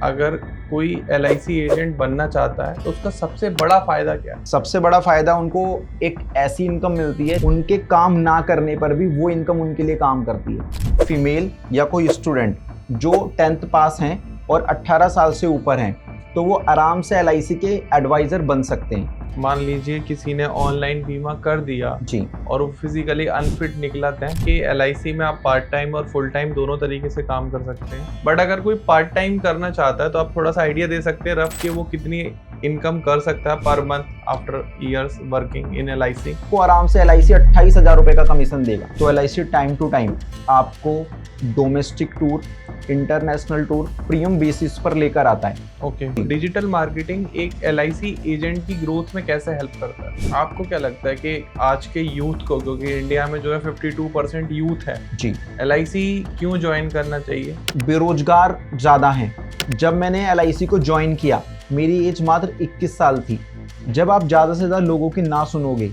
अगर कोई LIC agent बनना चाहता है तो उसका सबसे बड़ा फायदा क्या है? सबसे बड़ा फायदा उनको एक ऐसी इनकम मिलती है, उनके काम ना करने पर भी वो इनकम उनके लिए काम करती है। फीमेल या कोई स्टूडेंट जो 10th पास हैं और 18 साल से ऊपर हैं तो वो आराम से LIC के एडवाइजर बन सकते हैं। मान लीजिए किसी ने ऑनलाइन बीमा कर दिया जी, और वो फिजिकली अनफिट निकला था कि LIC में आप पार्ट टाइम और फुल टाइम दोनों तरीके से काम कर सकते हैं। बट अगर कोई पार्ट टाइम करना चाहता है तो आप थोड़ा सा आइडिया दे सकते हैं रफ कि वो कितनी इनकम कर सकता है per month after years working in LIC? वो आराम से LIC 28,000 रुपये का कमीशन देगा। तो LIC टाइम टू टाइम आपको domestic tour, international tour premium basis पर लेकर आता है। ओके, डिजिटल मार्केटिंग एक LIC एजेंट की ग्रोथ में कैसे हेल्प करता है? आपको क्या लगता है कि आज के यूथ को, क्योंकि इंडिया में जो है 52% यूथ है जी, LIC क्यों ज्वाइन करना चाहिए? बेरोजगार ज़्यादा हैं। जब मैंने LIC को ज्वाइन किया मेरी एज मात्र 21 साल थी। जब आप ज़्यादा से ज़्यादा लोगों की ना सुनोगे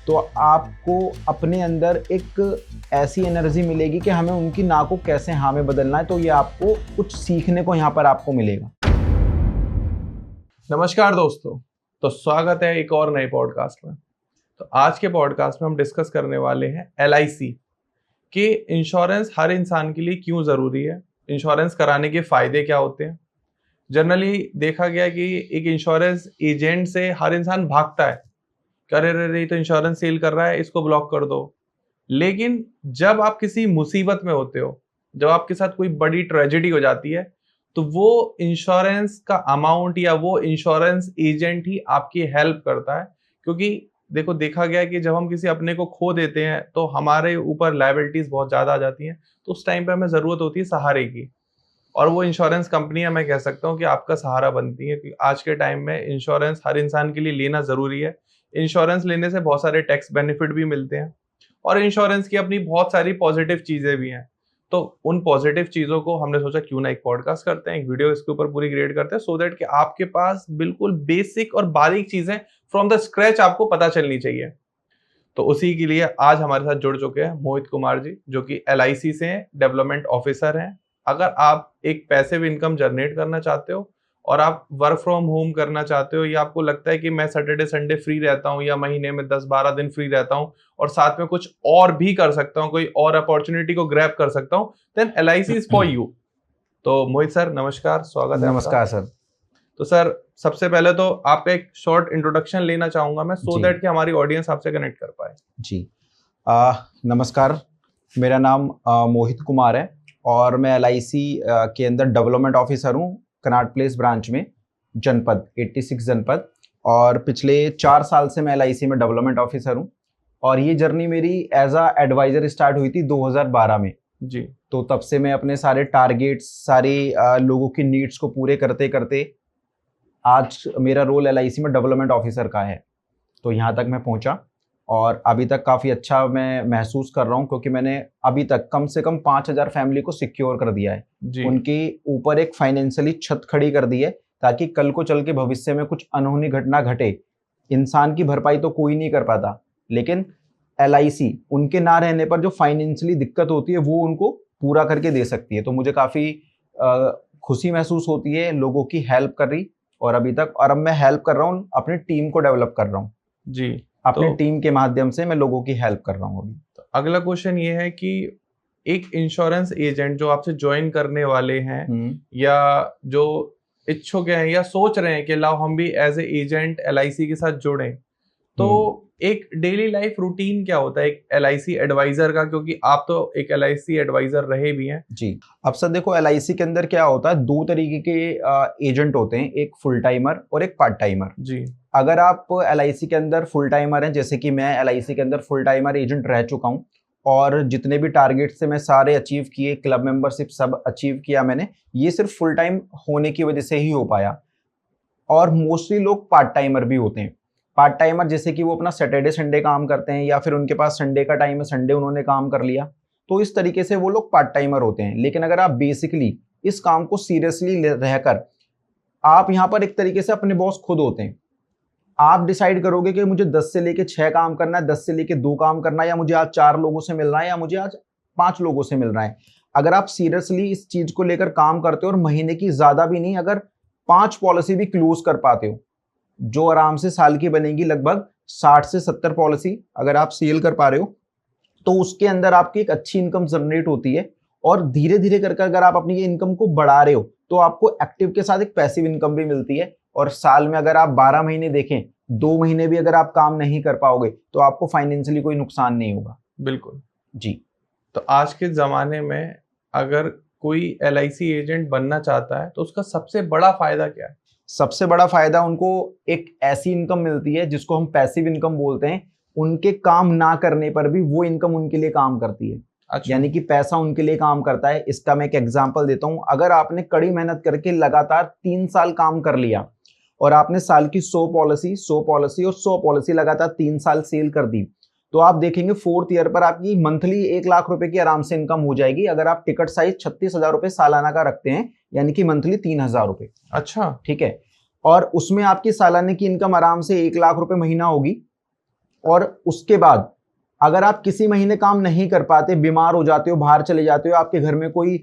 तो आपको अपने अंदर एक ऐसी एनर्जी मिलेगी कि हमें उनकी ना को कैसे हाँ में बदलना है। तो ये आपको कुछ सीखने को यहाँ पर आपको मिलेगा। नमस्कार दोस्तों, तो स्वागत है एक और नए पॉडकास्ट में। तो आज के पॉडकास्ट में हम डिस्कस करने वाले हैं LIC कि इंश्योरेंस हर इंसान के लिए क्यों ज़रूरी है, इंश्योरेंस कराने के फ़ायदे क्या होते हैं। जनरली देखा गया कि एक इंश्योरेंस एजेंट से हर इंसान भागता है, अरे अरे तो इंश्योरेंस सेल कर रहा है, इसको ब्लॉक कर दो। लेकिन जब आप किसी मुसीबत में होते हो, जब आपके साथ कोई बड़ी ट्रेजेडी हो जाती है, तो वो इंश्योरेंस का अमाउंट या वो इंश्योरेंस एजेंट ही आपकी हेल्प करता है। क्योंकि देखो, देखा गया है कि जब हम किसी अपने को खो देते हैं तो हमारे ऊपर लायबिलिटीज बहुत ज्यादा आ जाती हैं, तो उस टाइम पे हमें जरूरत होती है सहारे की। और वो इंश्योरेंस कंपनियां, मैं कह सकता हूँ कि आपका सहारा बनती है। क्योंकि आज के टाइम में इंश्योरेंस हर इंसान के लिए लेना जरूरी है। इंश्योरेंस लेने से बहुत सारे टैक्स बेनिफिट भी मिलते हैं और इंश्योरेंस की अपनी बहुत सारी पॉजिटिव चीजें भी हैं। तो उन पॉजिटिव चीजों को हमने सोचा क्यों ना एक पॉडकास्ट करते हैं, एक वीडियो इसके ऊपर पूरी क्रिएट करते हैं, सो दैट कि आपके पास बिल्कुल बेसिक और बारीक चीजें फ्रॉम द स्क्रैच आपको पता चलनी चाहिए। तो उसी के लिए आज हमारे साथ जुड़ चुके हैं मोहित कुमार जी, जो कि LIC से हैं, डेवलपमेंट ऑफिसर हैं। अगर आप एक पैसिव इनकम जनरेट करना चाहते हो और आप वर्क फ्रॉम होम करना चाहते हो, या आपको लगता है कि मैं सैटरडे संडे फ्री रहता हूँ या महीने में 10-12 दिन फ्री रहता हूँ और साथ में कुछ और भी कर सकता हूँ, कोई और अपॉर्चुनिटी को ग्रैब कर सकता हूँ, then LIC is for you. तो मोहित सर नमस्कार, स्वागत है। नमस्कार सर। तो सर, सबसे पहले तो आपका एक शॉर्ट इंट्रोडक्शन लेना चाहूंगा मैं, सो दैट कि हमारी ऑडियंस आपसे कनेक्ट कर पाए। जी, नमस्कार, मेरा नाम मोहित कुमार है और मैं LIC के अंदर डेवलपमेंट ऑफिसर हूँ, कनाट प्लेस ब्रांच में, जनपद 86 जनपद। और पिछले 4 साल से मैं LIC में डेवलपमेंट ऑफिसर हूँ और ये जर्नी मेरी एज अ एडवाइजर स्टार्ट हुई थी 2012 में। जी, तो तब से मैं अपने सारे टारगेट्स, सारे लोगों की नीड्स को पूरे करते करते आज मेरा रोल LIC में डेवलपमेंट ऑफिसर का है। तो यहाँ तक मैं पहुँचा और अभी तक काफ़ी अच्छा मैं महसूस कर रहा हूँ, क्योंकि मैंने अभी तक कम से कम 5,000 फैमिली को सिक्योर कर दिया है। जी, उनके ऊपर एक फाइनेंशियली छत खड़ी कर दी है, ताकि कल को चल के भविष्य में कुछ अनहोनी घटना घटे। इंसान की भरपाई तो कोई नहीं कर पाता, लेकिन LIC उनके ना रहने पर जो फाइनेंशियली दिक्कत होती है वो उनको पूरा करके दे सकती है। तो मुझे काफ़ी खुशी महसूस होती है लोगों की हेल्प कर रही, और अभी तक, और अब मैं हेल्प कर रहा हूँ, अपनी टीम को डेवलप कर रहा हूँ। जी। अपने टीम के माध्यम से मैं लोगों की हेल्प कर रहा हूँ अभी। तो अगला क्वेश्चन ये है कि एक इंश्योरेंस एजेंट जो आपसे ज्वाइन करने वाले हैं या जो इच्छुक हैं या सोच रहे हैं कि लाओ हम भी एज ए एजेंट LIC के साथ जुड़ें, तो एक डेली लाइफ रूटीन क्या होता है एक LIC एडवाइजर का? क्योंकि आप तो एक LIC एडवाइजर रहे भी हैं। जी, अब सर देखो, LIC के अंदर क्या होता है, 2 तरीके के एजेंट होते हैं, एक फुल टाइमर और एक पार्ट टाइमर। जी, अगर आप LIC के अंदर फुल टाइमर हैं, जैसे कि मैं LIC के अंदर फुल टाइमर एजेंट रह चुका हूँ और जितने भी टारगेट से मैं सारे अचीव किए, क्लब मेंबरशिप सब अचीव किया मैंने, ये सिर्फ फुल टाइम होने की वजह से ही हो पाया। और मोस्टली लोग पार्ट टाइमर भी होते हैं। पार्ट टाइमर जैसे कि वो अपना सैटरडे संडे काम करते हैं, या फिर उनके पास संडे का टाइम है, संडे उन्होंने काम कर लिया, तो इस तरीके से वो लोग पार्ट टाइमर होते हैं। लेकिन अगर आप बेसिकली इस काम को सीरियसली रहकर, आप यहाँ पर एक तरीके से अपने बॉस खुद होते हैं। आप डिसाइड करोगे कि मुझे 10 से लेके 6 काम करना है, 10 से लेके 2 काम करना है, या मुझे आज 4 लोगों से मिलना है, या मुझे आज 5 लोगों से मिलना है। अगर आप सीरियसली इस चीज को लेकर काम करते हो और महीने की ज्यादा भी नहीं, अगर 5 पॉलिसी भी क्लोज कर पाते हो, जो आराम से साल की बनेगी लगभग 60 से 70 पॉलिसी अगर आप सेल कर पा रहे हो, तो उसके अंदर आपकी एक अच्छी इनकम जनरेट होती है। और धीरे धीरे करके अगर आप अपनी ये इनकम को बढ़ा रहे हो, तो आपको एक्टिव के साथ एक पैसिव इनकम भी मिलती है। और साल में अगर आप 12 महीने देखें, 2 महीने भी अगर आप काम नहीं कर पाओगे, तो आपको फाइनेंशियली कोई नुकसान नहीं होगा। बिल्कुल जी। तो आज के ज़माने में अगर कोई LIC एजेंट बनना चाहता है तो उसका सबसे बड़ा फायदा क्या है? सबसे बड़ा फायदा उनको एक ऐसी इनकम मिलती है जिसको हम पैसिव इनकम बोलते हैं। उनके काम ना करने पर भी वो इनकम उनके लिए काम करती है। अच्छा। यानी कि पैसा उनके लिए काम करता है। इसका मैं एक एग्जांपल देता हूं। अगर आपने कड़ी मेहनत करके लगातार 3 साल काम कर लिया और आपने साल की 100 पॉलिसी और 100 पॉलिसी लगातार 3 साल सेल कर दी, तो आप देखेंगे 4th ईयर पर आपकी मंथली 1 लाख रुपए की आराम से इनकम हो जाएगी। अगर आप टिकट साइज 36,000 रुपए सालाना का रखते हैं, यानी कि मंथली 3,000 रुपए। अच्छा। ठीक है। और उसमें आपकी सालाने की इनकम आराम से 1 लाख रुपए महीना होगी। और उसके बाद अगर आप किसी महीने काम नहीं कर पाते, बीमार हो जाते हो, बाहर चले जाते हो, आपके घर में कोई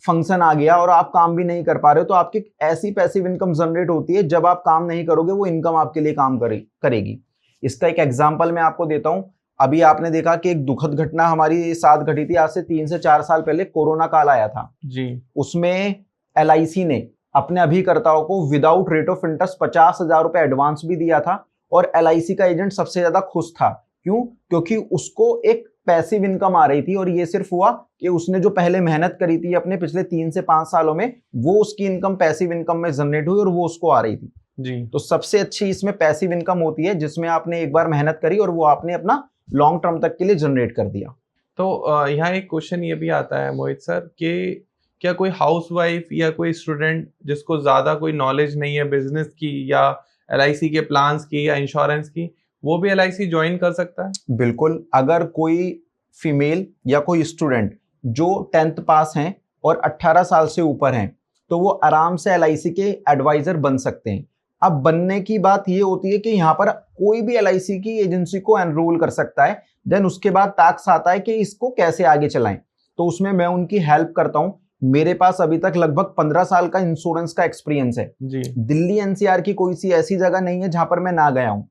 फंक्शन आ गया और आप काम भी नहीं कर पा रहे हो, तो आपकी ऐसी पैसिव इनकम जनरेट होती है, जब आप काम नहीं करोगे वो इनकम आपके लिए काम करेगी। इसका एक एग्जांपल मैं आपको देता हूं। अभी आपने देखा कि एक दुखद घटना हमारी साथ घटी थी। आज से 3 से 4 साल पहले कोरोना काल आया था जी। उसमें LIC ने अपने अभिकर्ताओं को विदाउट रेट ऑफ इंटरेस्ट 50,000 रुपए एडवांस भी दिया था। और LIC का एजेंट सबसे ज्यादा खुश था। क्यों? क्योंकि उसको एक पैसिव इनकम आ रही थी। और ये सिर्फ हुआ कि उसने जो पहले मेहनत करी थी अपने पिछले 3 से 5 सालों में, वो उसकी इनकम पैसिव इनकम में जनरेट हुई और वो उसको आ रही थी। जी। तो सबसे अच्छी इसमें पैसिव इनकम होती है, जिसमें आपने एक बार मेहनत करी और वो आपने अपना लॉन्ग टर्म तक के लिए जनरेट कर दिया। तो यहाँ एक क्वेश्चन ये भी आता है मोहित सर कि क्या कोई हाउसवाइफ या कोई स्टूडेंट जिसको ज़्यादा कोई नॉलेज नहीं है बिजनेस की या LIC के प्लान्स की या इंश्योरेंस की, वो भी LIC ज्वाइन कर सकता है? बिल्कुल। अगर कोई फीमेल या कोई स्टूडेंट जो 10th पास हैं और 18 साल से ऊपर हैं, तो वो आराम से LIC के एडवाइजर बन सकते हैं। अब बनने की बात ये होती है कि यहाँ पर कोई भी LIC की एजेंसी को एनरोल कर सकता है। देन उसके बाद टास्क आता है कि इसको कैसे आगे चलाएं। तो उसमें मैं उनकी हेल्प करता हूँ। मेरे पास अभी तक लगभग 15 साल का इंश्योरेंस का एक्सपीरियंस है जी। दिल्ली NCR की कोई सी ऐसी जगह नहीं है जहां पर मैं ना गया हूं।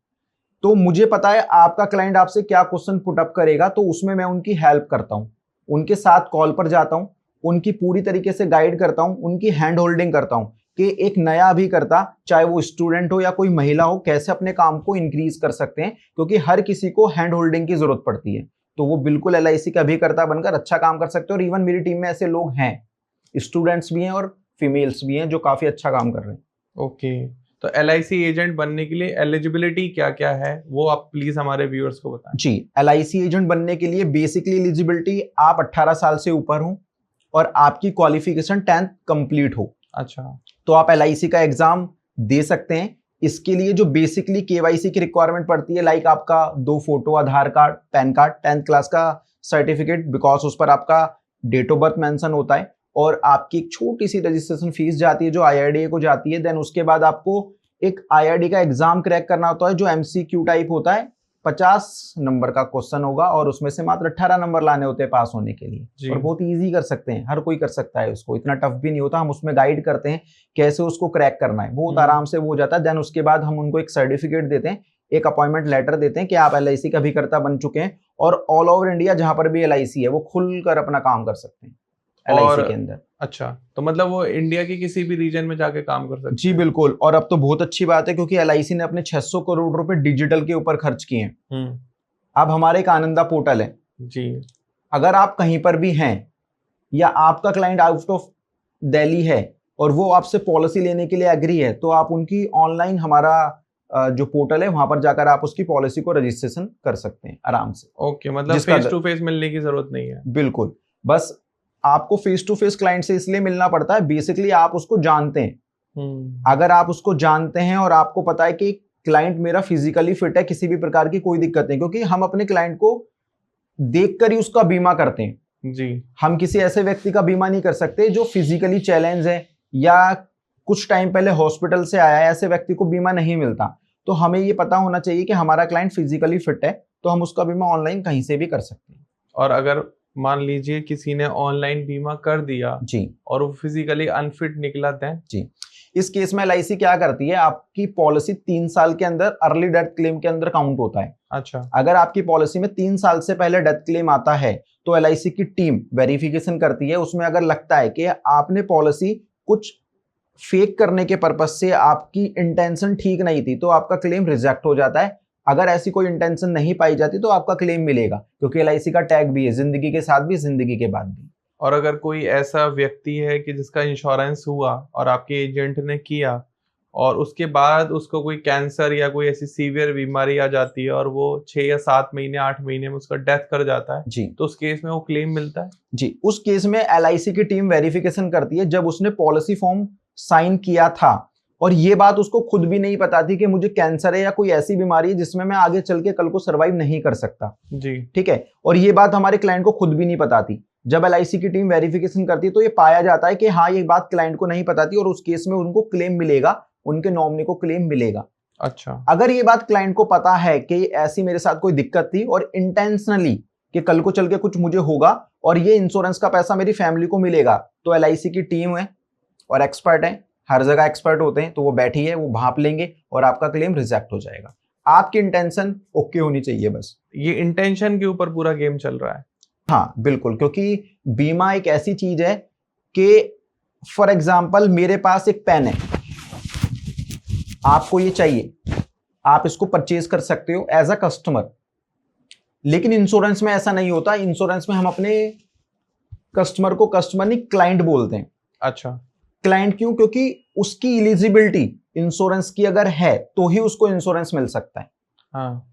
तो मुझे पता है आपका क्लाइंट आपसे क्या क्वेश्चन पुट अप करेगा, तो उसमें मैं उनकी हेल्प करता हूं। उनके साथ कॉल पर जाता हूं, उनकी पूरी तरीके से गाइड करता हूं, उनकी हैंड होल्डिंग करता हूं कि एक नया अभिकर्ता, चाहे वो स्टूडेंट हो या कोई महिला हो, कैसे अपने काम को इंक्रीज कर सकते हैं। क्योंकि हर किसी को हैंड होल्डिंग की जरूरत पड़ती है। तो वो बिल्कुल LIC का अभिकर्ता बनकर अच्छा काम कर सकते हैं। और इवन मेरी टीम में ऐसे लोग हैं, स्टूडेंट्स भी हैं और फीमेल्स भी हैं, जो काफी अच्छा काम कर रहे हैं। ओके। तो LIC एजेंट बनने के लिए एलिजिबिलिटी क्या क्या है, वो आप प्लीज हमारे व्यूअर्स को बताएं। जी। LIC एजेंट बनने के लिए बेसिकली एलिजिबिलिटी, आप 18 साल से ऊपर हो और आपकी क्वालिफिकेशन 10th कंप्लीट हो। अच्छा। तो आप LIC का एग्जाम दे सकते हैं। इसके लिए जो बेसिकली KYC की रिक्वायरमेंट पड़ती है, लाइक आपका 2 photo, Aadhaar card, PAN card, 10th class का सर्टिफिकेट, बिकॉज उस पर आपका डेट ऑफ बर्थ मेंशन होता है। और आपकी एक छोटी सी रजिस्ट्रेशन फीस जाती है जो IRDA को जाती है। देन उसके बाद आपको एक IRD का एग्जाम क्रैक करना होता है जो MCQ टाइप होता है। 50 नंबर का क्वेश्चन होगा और उसमें से मात्र 18 नंबर लाने होते हैं पास होने के लिए। और बहुत इजी कर सकते हैं, हर कोई कर सकता है उसको, इतना टफ भी नहीं होता। हम उसमें गाइड करते हैं कैसे उसको क्रैक करना है, बहुत आराम से वो हो जाता है। देन उसके बाद हम उनको एक सर्टिफिकेट देते हैं, एक अपॉइंटमेंट लेटर देते हैं कि आप LIC का अभिकर्ता बन चुके हैं। और ऑल ओवर इंडिया जहां पर भी LIC है, वो खुलकर अपना काम कर सकते हैं LIC के अंदर। अच्छा, तो मतलब वो इंडिया के किसी भी रीजन में जाके काम कर सकते हैं? जी बिल्कुल। और अब तो बहुत अच्छी बात है क्योंकि LIC ने अपने 600 करोड़ रुपए डिजिटल के ऊपर खर्च किए हैं। अब हमारे एक आनंदा पोर्टल है जी। अगर आप कहीं पर भी हैं या आपका क्लाइंट आउट ऑफ दिल्ली है और वो आपसे पॉलिसी लेने के लिए एग्री है, तो आप उनकी ऑनलाइन, हमारा जो पोर्टल है वहां पर जाकर आप उसकी पॉलिसी को रजिस्ट्रेशन कर सकते हैं आराम से। ओके, मतलब फेस टू फेस मिलने की जरूरत नहीं है? बिल्कुल। बस आपको फेस टू फेस क्लाइंट से इसलिए मिलना पड़ता है, बेसिकली आप उसको जानते हैं। अगर आप उसको जानते हैं और आपको पता है कि क्लाइंट मेरा फिजिकली फिट है, किसी भी प्रकार की कोई दिक्कत नहीं, क्योंकि हम अपने क्लाइंट को देखकर ही उसका बीमा करते हैं जी। हम किसी ऐसे व्यक्ति का बीमा नहीं कर सकते जो फिजिकली चैलेंज है या कुछ टाइम पहले हॉस्पिटल से आया है, ऐसे व्यक्ति को बीमा नहीं मिलता। तो हमें ये पता होना चाहिए कि हमारा क्लाइंट फिजिकली फिट है, तो हम उसका बीमा ऑनलाइन कहीं से भी कर सकते हैं। और अगर मान लीजिए किसी ने ऑनलाइन बीमा कर दिया जी और वो फिजिकली अनफिट निकला था। जी, इस केस में एलआईसी क्या करती है, आपकी पॉलिसी 3 साल के अंदर अर्ली डेथ क्लेम के अंदर काउंट होता है। अच्छा। अगर आपकी पॉलिसी में 3 साल से पहले डेथ क्लेम आता है तो एलआईसी की टीम वेरिफिकेशन करती है। उसमें अगर लगता है कि आपने पॉलिसी कुछ फेक करने के पर्पज से, आपकी इंटेंशन ठीक नहीं थी, तो आपका क्लेम रिजेक्ट हो जाता है। अगर ऐसी कोई इंटेंशन नहीं पाई जाती तो आपका क्लेम मिलेगा, क्योंकि एलआईसी का टैग भी है जिंदगी के साथ भी, जिंदगी के बाद भी। और अगर कोई ऐसा व्यक्ति है कि जिसका इंश्योरेंस हुआ और आपके एजेंट ने किया और उसके बाद उसको कोई कैंसर या कोई ऐसी सीवियर बीमारी आ जाती है और वो 6 या 7 महीने 8 महीने में उसका डेथ कर जाता है जी तो उस केस में वो क्लेम मिलता है? जी, उस केस में एलआईसी की टीम वेरिफिकेशन करती है। जब उसने पॉलिसी फॉर्म साइन किया था और ये बात उसको खुद भी नहीं पता थी कि मुझे कैंसर है या कोई ऐसी बीमारी है जिसमें मैं आगे चल के कल को सर्वाइव नहीं कर सकता, जी। ठीक है, और ये बात हमारे क्लाइंट को खुद भी नहीं पता थी। जब एलआईसी की टीम वेरिफिकेशन करती है तो ये पाया जाता है कि हाँ, ये बात क्लाइंट को नहीं पता थी और उस केस में उनको क्लेम मिलेगा, उनके नॉमिनी को क्लेम मिलेगा। अच्छा। अगर ये बात क्लाइंट को पता है कि ऐसी मेरे साथ कोई दिक्कत थी और इंटेंशनली कि कल को चल के कुछ मुझे होगा और ये इंश्योरेंस का पैसा मेरी फैमिली को मिलेगा, तो एलआईसी की टीम है और एक्सपर्ट है, हर जगह एक्सपर्ट होते हैं, तो वो बैठी है, वो भांप लेंगे और आपका क्लेम रिजेक्ट हो जाएगा। आपकी इंटेंशन ओके होनी चाहिए बस। ये इंटेंशन के ऊपर पूरा गेम चल रहा है। हाँ बिल्कुल, क्योंकि बीमा एक ऐसी चीज है कि फॉर एग्जाम्पल मेरे पास एक पेन है, आपको ये चाहिए, आप इसको परचेज कर सकते हो एज अ कस्टमर, लेकिन इंश्योरेंस में ऐसा नहीं होता। इंश्योरेंस में हम अपने कस्टमर को कस्टमर नहीं क्लाइंट बोलते हैं। अच्छा। क्लाइंट क्यों? क्योंकि उसकी एलिजिबिलिटी इंश्योरेंस की अगर है तो ही उसको इंश्योरेंस मिल सकता है। हाँ।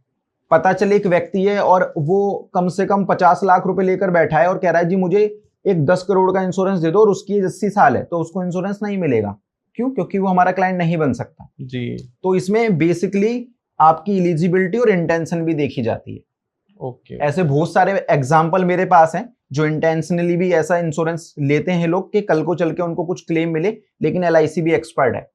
पता चले एक व्यक्ति है और वो कम से कम 50 लाख रुपए लेकर बैठा है और कह रहा है जी मुझे एक 10 करोड़ का इंश्योरेंस दे दो, और उसकी एज 80 साल है, तो उसको इंश्योरेंस नहीं मिलेगा। क्यों? क्योंकि वो हमारा क्लाइंट नहीं बन सकता। जी। तो इसमें बेसिकली आपकी एलिजिबिलिटी और इंटेंशन भी देखी जाती है। ओके। ऐसे बहुत सारे एग्जाम्पल मेरे पास हैं जो इंटेंशनली भी ऐसा इंश्योरेंस लेते हैं लोग कि कल को चल के उनको कुछ क्लेम मिले, लेकिन एलआईसी भी एक्सपर्ट है,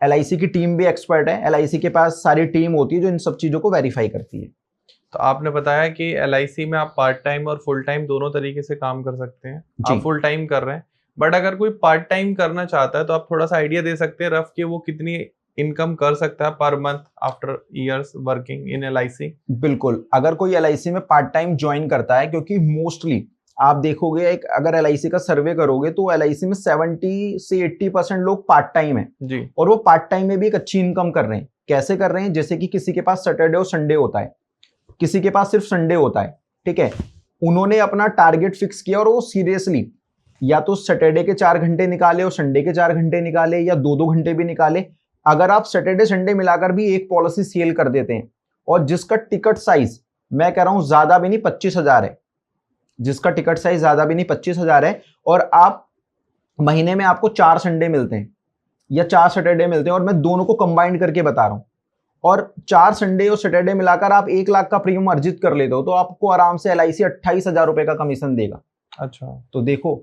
एलआईसी की टीम भी एक्सपर्ट है, एलआईसी के पास सारी टीम होती है जो इन सब चीजों को वेरीफाई करती है। तो आपने बताया कि एलआईसी में आप पार्ट टाइम और फुल टाइम दोनों तरीके से काम कर सकते हैं। जी। आप फुल टाइम कर रहे हैं, बट अगर कोई पार्ट टाइम करना चाहता है तो आप थोड़ा सा आइडिया दे सकते हैं रफ कि वो कितनी इनकम कर सकता है per month after years working in LIC? बिल्कुल, अगर कोई एलआईसी में पार्ट टाइम ज्वाइन करता है, क्योंकि मोस्टली आप देखोगे एक अगर एलआईसी का सर्वे करोगे तो एलआईसी में 70 से 80% लोग पार्ट टाइम है जी। और वो पार्ट टाइम में भी एक अच्छी इनकम कर रहे हैं। कैसे कर रहे हैं? जैसे कि किसी के पास सैटरडे और संडे होता है, किसी के पास सिर्फ संडे होता है, ठीक है, उन्होंने अपना टारगेट फिक्स किया और वो सीरियसली या तो सैटरडे के 4 घंटे निकाले और संडे के 4 घंटे निकाले या 2-2 घंटे भी निकाले। अगर आप सैटरडे संडे मिलाकर भी एक पॉलिसी सेल कर देते हैं और जिसका टिकट साइज मैं कह रहा हूं ज्यादा भी नहीं 25,000 है, जिसका टिकट साइज ज्यादा भी नहीं 25,000 है, और आप महीने में आपको 4 संडे मिलते हैं या 4 सैटरडे मिलते हैं, और मैं दोनों को कंबाइंड करके बता रहा हूं, और 4 संडे और सैटरडे मिलाकर आप 1 लाख का प्रीमियम अर्जित कर लेते हो, तो आपको आराम से एलआईसी 28,000 रुपए का कमीशन देगा। अच्छा। तो देखो,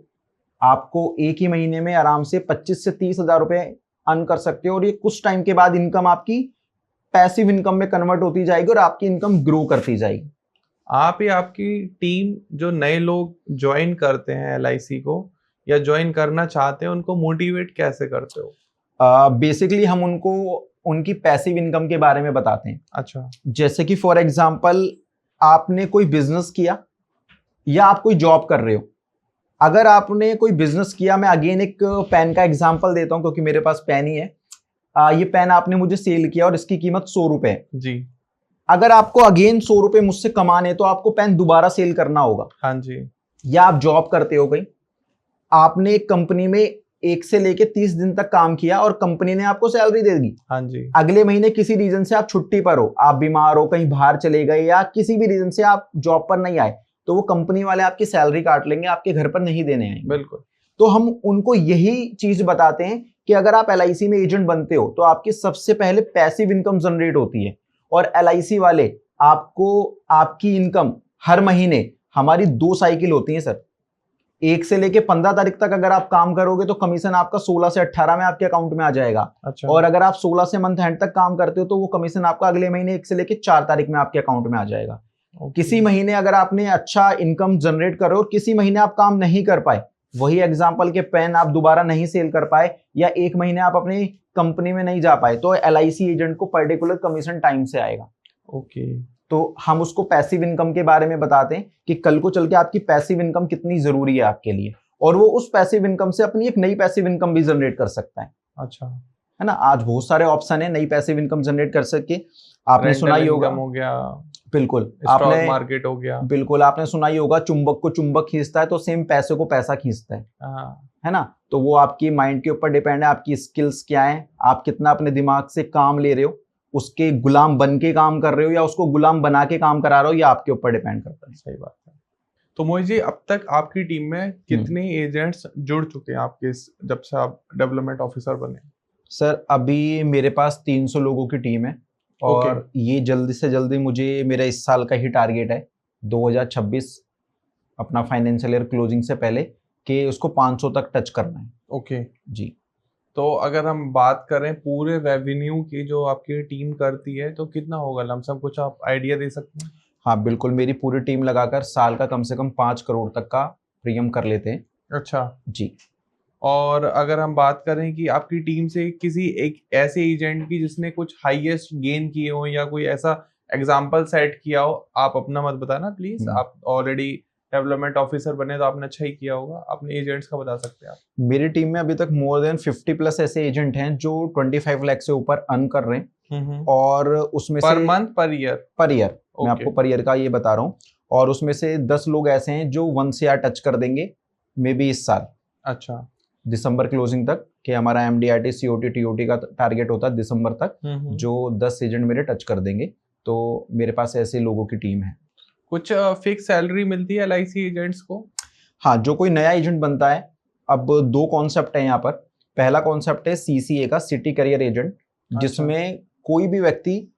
आपको एक ही महीने में आराम से 25 से 30,000 रुपए अर्न कर सकते हो, और ये कुछ टाइम के बाद इनकम आपकी पैसिव इनकम में कन्वर्ट होती जाएगी और आपकी इनकम ग्रो करती जाएगी। आप या आपकी टीम जो नए लोग ज्वाइन करते हैं एलआईसी को या ज्वाइन करना चाहते हैं उनको मोटिवेट कैसे करते हो? बेसिकली हम उनको उनकी पैसिव इनकम के बारे में बताते हैं। अच्छा। जैसे कि फॉर एग्जांपल आपने कोई बिजनेस किया या आप कोई जॉब कर रहे हो। अगर आपने कोई बिजनेस किया, मैं अगेन एक पेन का एग्जांपल देता हूं क्योंकि मेरे पास पेन ही है। ये पेन आपने मुझे सेल किया और इसकी कीमत 100 रुपए है जी। अगर आपको अगेन 100 रुपए मुझसे कमाने तो आपको पेन दोबारा सेल करना होगा। हाँ जी। या आप जॉब करते हो गई, आपने एक कंपनी में 1 से लेके 30 दिन तक काम किया और कंपनी ने आपको सैलरी दे दी। हाँ जी। अगले महीने किसी रीजन से आप छुट्टी पर हो, आप बीमार हो, कहीं बाहर चले गए या किसी भी रीजन से आप जॉब पर नहीं आए, तो वो कंपनी वाले आपकी सैलरी काट लेंगे, आपके घर पर नहीं देने आएंगे। बिल्कुल। तो हम उनको यही चीज बताते हैं कि अगर आप एलआईसी में एजेंट बनते हो तो आपकी सबसे पहले पैसिव इनकम जनरेट होती है, और एलआईसी वाले आपको आपकी इनकम हर महीने, हमारी 2 साइकिल होती है सर, 1 से लेके 15 तारीख तक अगर आप काम करोगे तो कमीशन आपका 16 से 18 में आपके अकाउंट में आ जाएगा। अच्छा। और अगर आप 16 से मंथ एंड तक काम करते हो तो वो कमीशन आपका अगले महीने 1 से लेके 4 तारीख में आपके अकाउंट में आ जाएगा। किसी महीने अगर आपने अच्छा इनकम जनरेट कर रहे हो, किसी महीने आप काम नहीं कर पाए, वही एग्जाम्पल के पेन आप दोबारा नहीं सेल कर पाए, या एक महीने आप अपनी कंपनी में नहीं जा पाए, तो LIC एजेंट को पर्टिकुलर कमीशन टाइम से आएगा। ओके। तो हम उसको पैसिव इनकम के बारे में बताते हैं कि कल को चल के आपकी पैसिव इनकम कितनी जरूरी है आपके लिए, और वो उस पैसिव इनकम से अपनी एक नई पैसिव इनकम भी जनरेट कर सकता है। अच्छा, है ना, आज बहुत सारे ऑप्शन है नई पैसिव इनकम जनरेट कर सके। आपने सुना ही होगा, हो गया, बिल्कुल स्टॉक मार्केट हो गया, बिल्कुल आपने सुना ही होगा, चुंबक को चुंबक खींचता है तो सेम पैसे को पैसा खींचता है। है ना, तो वो आपकी माइंड के ऊपर डिपेंड है, आपकी स्किल्स क्या है, आप कितना अपने दिमाग से काम ले रहे हो, उसके गुलाम बन के काम कर रहे हो या उसको गुलाम बना के काम करा रहे हो, ये आपके ऊपर डिपेंड करता है। सही बात है। तो मोहित जी, अब तक आपकी टीम में कितने एजेंट्स जुड़ चुके हैं आपके जब से आप डेवलपमेंट ऑफिसर बने? सर अभी मेरे पास 300 लोगों की टीम है, और ये जल्दी से जल्दी मुझे, मेरा इस साल का ही टारगेट है 2026 अपना फाइनेंशियल ईयर क्लोजिंग से पहले, कि उसको 500 तक टच करना है। ओके जी। तो अगर हम बात करें पूरे रेवेन्यू की जो आपकी टीम करती है, तो कितना होगा लमसम, कुछ आप आइडिया दे सकते हैं? हाँ बिल्कुल, मेरी पूरी टीम लगाकर साल का कम से कम 5 करोड़ तक का प्रीमियम कर लेते हैं। अच्छा जी। और अगर हम बात करें कि आपकी टीम से किसी एक ऐसे एजेंट की जिसने कुछ हाईएस्ट गेन किए हो या कोई ऐसा एग्जांपल सेट किया हो, आप अपना मत बताना प्लीज, आप ऑलरेडी डेवलपमेंट ऑफिसर बने तो आपने अच्छा ही किया होगा, अपने एजेंट्स का बता सकते हैं आप। मेरी टीम में अभी तक मोर देन 50+ ऐसे एजेंट हैं जो 25 लाख से ऊपर अर्न कर रहे हैं, और उसमें पर से मंथ पर ईयर मैं आपको पर ईयर का ये बता रहा हूँ, और उसमें से 10 लोग ऐसे हैं जो 1 CR टच कर देंगे मे बी इस साल। अच्छा, दिसंबर क्लोजिंग तक, कि हमारा MDRT COT TOT का टारगेट होता है दिसंबर तक, जो 10 एजेंट मेरे टच कर देंगे। तो मेरे पास ऐसे लोगों की टीम है। कुछ फिक्स सैलरी मिलती है LIC एजेंट्स को? हाँ, जो कोई नया एजेंट बनता है, अब 2 कॉन्सेप्ट है यहाँ पर। पहला कॉन्सेप्ट है CCA का, सिटी करियर एजेंट, जिसमें कोई भी व्यक्ति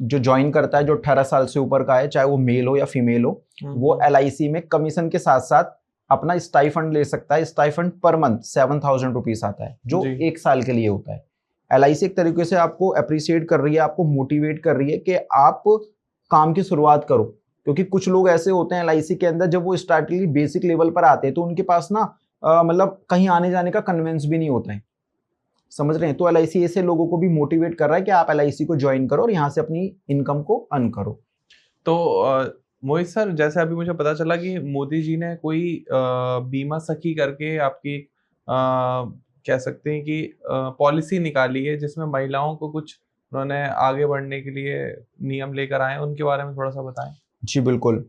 जो ज्वाइन करता है जो 18 साल से ऊपर का है, चाहे वो मेल हो या फीमेल हो, वो LIC में कमीशन के साथ साथ अपना स्टाइफंड ले सकता है। स्टाइफंड पर मंथ 7,000 रुपीज आता है, जो 1 साल के लिए होता है। LIC एक तरीके से आपको अप्रिशिएट कर रही है, आपको मोटिवेट कर रही है कि आप काम की शुरुआत करो, क्योंकि कुछ लोग ऐसे होते हैं LIC के अंदर, जब वो स्टार्टिंग बेसिक लेवल पर आते हैं तो उनके पास ना मतलब कहीं आने जाने का कन्वेंस भी नहीं होता है, समझ रहे हैं। तो LIC ऐसे लोगों को भी मोटिवेट कर रहा है कि आप LIC को ज्वाइन करो और यहाँ से अपनी इनकम को अर्न करो। तो मोहित सर, जैसे अभी मुझे पता चला कि मोदी जी ने कोई बीमा सखी करके आपकी कह सकते हैं कि पॉलिसी निकाली है, जिसमें महिलाओं को कुछ उन्होंने आगे बढ़ने के लिए नियम लेकर आए, उनके बारे में थोड़ा सा बताएं। जी बिल्कुल,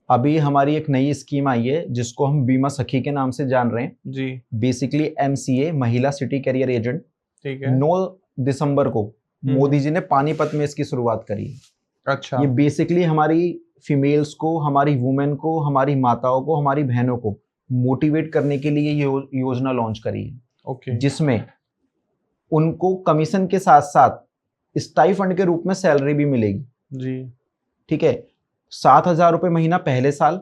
अभी हमारी एक नई स्कीम आई है जिसको हम बीमा सखी के नाम से जान रहे हैं जी। बेसिकली MCA, महिला सिटी कैरियर एजेंट। ठीक है। 9 दिसंबर को मोदी जी ने पानीपत में इसकी शुरुआत करी है। अच्छा। ये बेसिकली हमारी फीमेल्स को, हमारी वुमेन को, हमारी माताओं को, हमारी बहनों को मोटिवेट करने के लिए ये योजना लॉन्च करी है। ओके। जिसमें उनको कमीशन के साथ साथ स्टाइफंड के रूप में सैलरी भी मिलेगी। जी। ठीक है, 7,000 रुपये महीना पहले साल,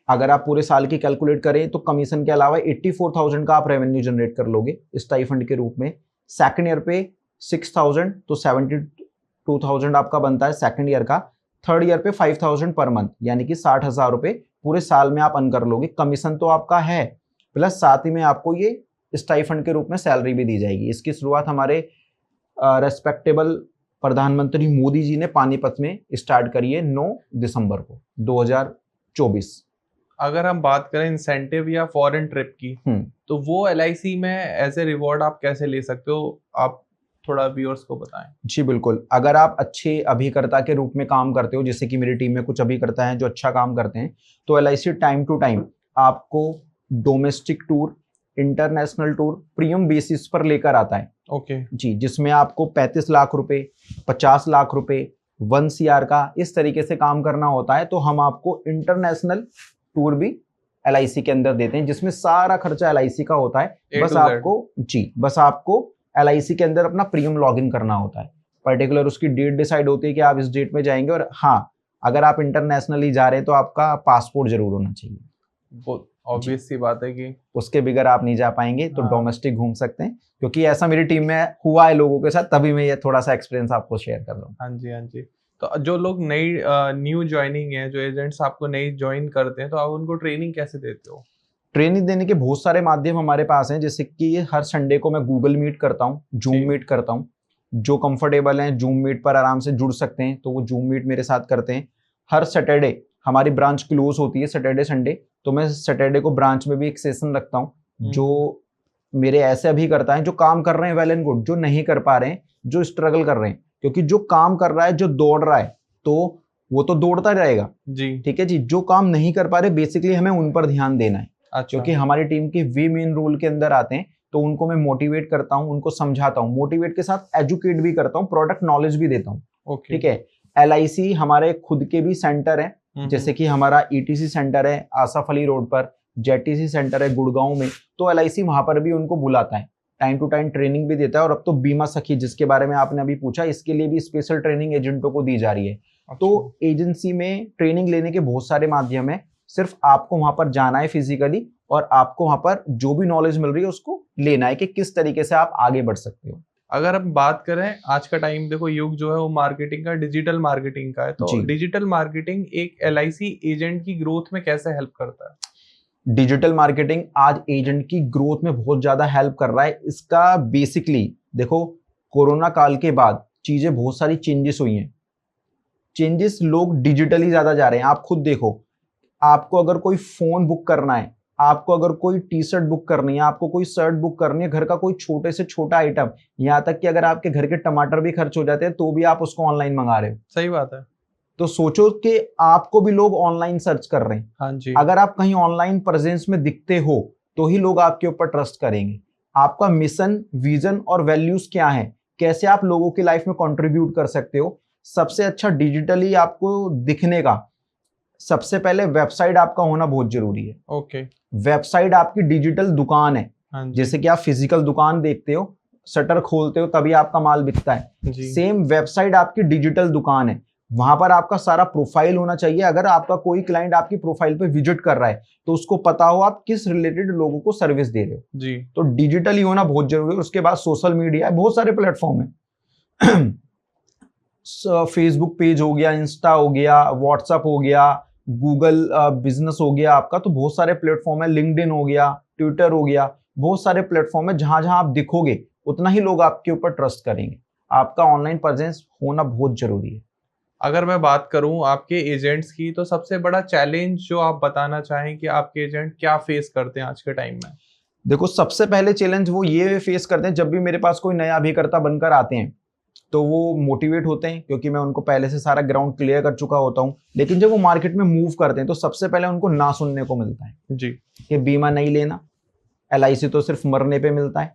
अगर आप पूरे साल की कैलकुलेट करें तो कमीशन के अलावा 84,000 का आप रेवेन्यू जनरेट कर लोगे स्टाइफंड के रूप में। सेकंड ईयर पे 6,000, तो 72,000 आपका बनता है सेकंड ईयर का। थर्ड ईयर पे 5,000 पर मंथ, यानी कि 60,000 रुपये पूरे साल में आप अर्न कर लोगे। कमीशन तो आपका है, प्लस साथ ही में आपको ये स्टाइफंड के रूप में सैलरी भी दी जाएगी। इसकी शुरुआत हमारे रेस्पेक्टेबल प्रधानमंत्री मोदी जी ने पानीपत में स्टार्ट करी है 9 दिसंबर को 2024। अगर हम बात करें इंसेंटिव या फॉरेन ट्रिप की, तो वो LIC में एज ए रिवॉर्ड आप कैसे ले सकते हो, आप थोड़ा व्यूअर्स को बताएं। जी बिल्कुल, अगर आप अच्छे अभिकर्ता के रूप में काम करते हो, जैसे कि मेरी टीम में कुछ अभिकर्ता हैं जो अच्छा काम करते हैं, तो LIC टाइम टू टाइम आपको domestic tour, international tour premium basis पर लेकर आता है। ओके। जी, जिसमें आपको 35 लाख रुपए, 50 लाख रुपए, 1 CR का इस तरीके से काम करना होता है। तो हम आपको इंटरनेशनल टूर भी LIC के अंदर देते हैं, जिसमें सारा खर्चा LIC का होता है। बस आपको LIC के अंदर अपना प्रीमियम लॉगिन करना होता है। पर्टिकुलर उसकी डेट डिसाइड होती है कि आप इस डेट में जाएंगे, और हाँ, अगर आप इंटरनेशनली जा रहे हैं तो आपका पासपोर्ट जरूर होना चाहिए। बहुत ऑब्वियस सी बात है कि उसके बगैर आप नहीं जा पाएंगे। तो डोमेस्टिक घूम सकते हैं, क्योंकि ऐसा मेरी टीम में हुआ है लोगों के साथ, तभी मैं ये थोड़ा सा एक्सपीरियंस आपको शेयर कर रहा हूँ। हाँ जी, हाँ जी। तो जो लोग नई न्यू ज्वाइनिंग है, जो एजेंट्स आपको नई ज्वाइन करते हैं, तो आप उनको ट्रेनिंग कैसे देते हो? ट्रेनिंग देने के बहुत सारे माध्यम हमारे पास हैं, जैसे कि हर संडे को मैं गूगल मीट करता हूँ, जूम जी। मीट करता हूँ। जो कंफर्टेबल हैं जूम मीट पर आराम से जुड़ सकते हैं, तो वो जूम मीट मेरे साथ करते हैं। हर सैटरडे हमारी ब्रांच क्लोज होती है, सैटरडे संडे, तो मैं सैटरडे को ब्रांच में भी एक सेशन रखता हूँ। जो मेरे ऐसे अभी करता है, जो काम कर रहे हैं वेल एंड गुड, जो नहीं कर पा रहे हैं, जो स्ट्रगल कर रहे हैं, क्योंकि जो काम कर रहा है, जो दौड़ रहा है, तो वो तो दौड़ता रहेगा जी। ठीक है जी। जो काम नहीं कर पा रहे, बेसिकली हमें उन पर ध्यान देना है। अच्छा। क्योंकि हमारी टीम के वी मेन रोल के अंदर आते हैं, तो उनको मैं मोटिवेट करता हूँ, उनको समझाता हूँ, मोटिवेट के साथ एजुकेट भी करता हूँ, प्रोडक्ट नॉलेज भी देता हूँ। ओके। ठीक है। LIC हमारे खुद के भी सेंटर है, जैसे कि हमारा ETC सेंटर है आसफ अली रोड पर, JTC सेंटर है गुड़गांव में, तो LIC वहां पर भी उनको बुलाता है, टाइम टू टाइम ट्रेनिंग भी देता है। और अब तो बीमा सखी, जिसके बारे में आपने अभी पूछा, इसके लिए भी स्पेशल ट्रेनिंग एजेंटों को दी जा रही है। अच्छा। तो एजेंसी में ट्रेनिंग लेने के बहुत सारे माध्यम है, सिर्फ आपको वहां पर जाना है फिजिकली, और आपको वहां पर जो भी नॉलेज मिल रही है उसको लेना है कि किस तरीके से आप आगे बढ़ सकते हो। अगर हम बात करें, आज का टाइम देखो, युग जो है वो मार्केटिंग का, डिजिटल मार्केटिंग का है, तो डिजिटल मार्केटिंग एक LIC एजेंट की ग्रोथ में कैसे हेल्प करता है? डिजिटल मार्केटिंग आज एजेंट की ग्रोथ में बहुत ज्यादा हेल्प कर रहा है। इसका बेसिकली देखो, कोरोना काल के बाद चीजें बहुत सारी चेंजेस हुई हैं। चेंजेस, लोग डिजिटली ज्यादा जा रहे हैं। आप खुद देखो, आपको अगर कोई फोन बुक करना है, आपको अगर कोई टी शर्ट बुक करनी है, आपको कोई शर्ट बुक करनी है, घर का कोई छोटे से छोटा आइटम, यहाँ तक कि अगर आपके घर के टमाटर भी खर्च हो जाते हैं तो भी आप उसको ऑनलाइन मंगा रहे हो। सही बात है। तो सोचो कि आपको भी लोग ऑनलाइन सर्च कर रहे हैं। हाँ जी। अगर आप कहीं ऑनलाइन प्रेजेंस में दिखते हो तो ही लोग आपके ऊपर ट्रस्ट करेंगे। आपका मिशन, विजन और वैल्यूज क्या है, कैसे आप लोगों की लाइफ में कंट्रीब्यूट कर सकते हो, सबसे अच्छा डिजिटली आपको दिखने का सबसे पहले वेबसाइट आपका होना बहुत जरूरी है। ओके। वेबसाइट आपकी डिजिटल दुकान है। हाँ जी। जैसे कि आप फिजिकल दुकान देखते हो, शटर खोलते हो तभी आपका माल बिकता है, सेम वेबसाइट आपकी डिजिटल दुकान है। वहां पर आपका सारा प्रोफाइल होना चाहिए। अगर आपका कोई क्लाइंट आपकी प्रोफाइल पे विजिट कर रहा है तो उसको पता हो आप किस रिलेटेड लोगों को सर्विस दे रहे हो जी। तो डिजिटली होना बहुत जरूरी है। उसके बाद सोशल मीडिया है, बहुत सारे प्लेटफॉर्म है। फेसबुक पेज हो गया, इंस्टा हो गया, व्हाट्सएप हो गया, गूगल बिजनेस हो गया आपका, तो बहुत सारे प्लेटफॉर्म है। लिंक्डइन हो गया, ट्विटर हो गया, बहुत सारे प्लेटफॉर्म है। जहां जहां आप दिखोगे उतना ही लोग आपके ऊपर ट्रस्ट करेंगे। आपका ऑनलाइन प्रेजेंस होना बहुत जरूरी है। अगर मैं बात करूं आपके एजेंट्स की, तो सबसे बड़ा चैलेंज जो आप बताना चाहें कि आपके एजेंट क्या फेस करते हैं आज के टाइम में? देखो, सबसे पहले चैलेंज वो ये फेस करते हैं, जब भी मेरे पास कोई नया अभिकर्ता बनकर आते हैं तो वो मोटिवेट होते हैं, क्योंकि मैं उनको पहले से सारा ग्राउंड क्लियर कर चुका होता हूँ। लेकिन जब वो मार्केट में मूव करते हैं तो सबसे पहले उनको ना सुनने को मिलता है जी। कि बीमा नहीं लेना, LIC तो सिर्फ मरने पे मिलता है,